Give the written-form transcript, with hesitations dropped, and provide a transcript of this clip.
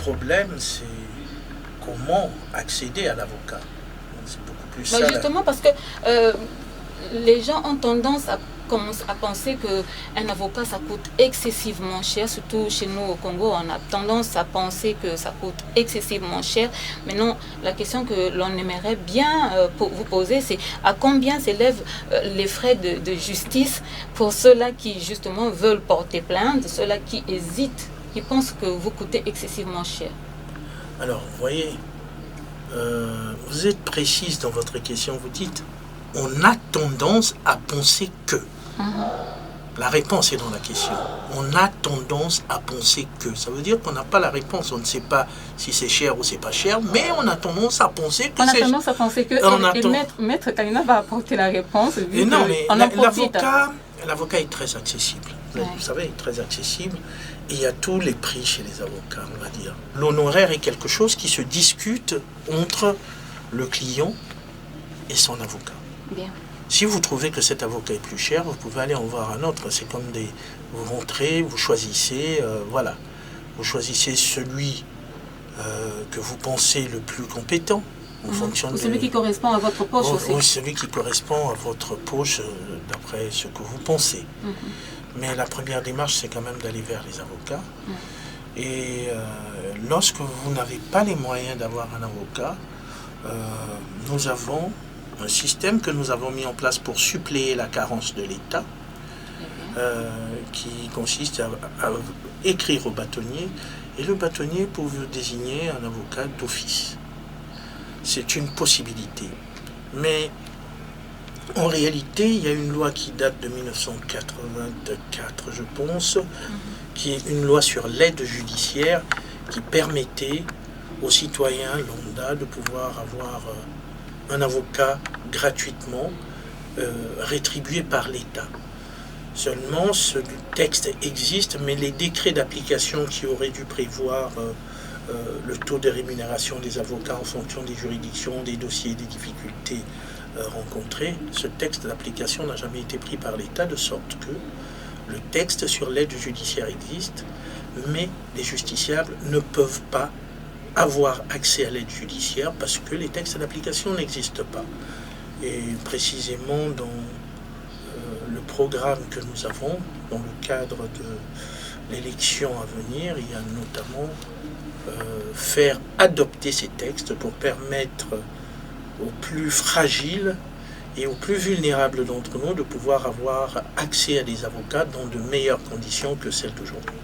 problème, c'est comment accéder à l'avocat. C'est beaucoup plus ça. Justement, parce que les gens ont tendance à penser qu'un avocat, ça coûte excessivement cher. Surtout chez nous au Congo, on a tendance à penser que ça coûte excessivement cher. Maintenant, la question que l'on aimerait bien vous poser, c'est à combien s'élèvent les frais de justice pour ceux-là qui, justement, veulent porter plainte, ceux-là qui hésitent, qui pensent que vous coûtez excessivement cher. Alors, vous voyez, vous êtes précise dans votre question, vous dites on a tendance à penser que. La réponse est dans la question. On a tendance à penser que. Ça veut dire qu'on n'a pas la réponse. On ne sait pas si c'est cher ou c'est pas cher, mais on a tendance à penser que c'est... On a tendance à penser que... Maître Kalina va apporter la réponse. Non, mais l'avocat est très accessible. Vous savez, il est très accessible. Et il y a tous les prix chez les avocats, on va dire. L'honoraire est quelque chose qui se discute entre le client et son avocat. Bien. Si vous trouvez que cet avocat est plus cher, vous pouvez aller en voir un autre. C'est comme vous rentrez, vous choisissez, voilà. Vous choisissez celui que vous pensez le plus compétent. Ou celui qui correspond à votre poche aussi. Ou celui qui correspond à votre poche d'après ce que vous pensez. Mais la première démarche, c'est quand même d'aller vers les avocats. Et lorsque vous n'avez pas les moyens d'avoir un avocat, nous avons un système que nous avons mis en place pour suppléer la carence de l'État, qui consiste à écrire au bâtonnier, et le bâtonnier peut vous désigner un avocat d'office. C'est une possibilité. Mais en réalité, il y a une loi qui date de 1984, je pense, qui est une loi sur l'aide judiciaire qui permettait aux citoyens lambda de pouvoir avoir un avocat gratuitement rétribué par l'État. Seulement, ce texte existe, mais les décrets d'application qui auraient dû prévoir le taux de rémunération des avocats en fonction des juridictions, des dossiers, des difficultés rencontrées, ce texte d'application n'a jamais été pris par l'État, de sorte que le texte sur l'aide judiciaire existe, mais les justiciables ne peuvent pas avoir accès à l'aide judiciaire parce que les textes d'application n'existent pas. Et précisément dans le programme que nous avons, dans le cadre de l'élection à venir, il y a notamment faire adopter ces textes pour permettre aux plus fragiles et aux plus vulnérables d'entre nous de pouvoir avoir accès à des avocats dans de meilleures conditions que celles d'aujourd'hui.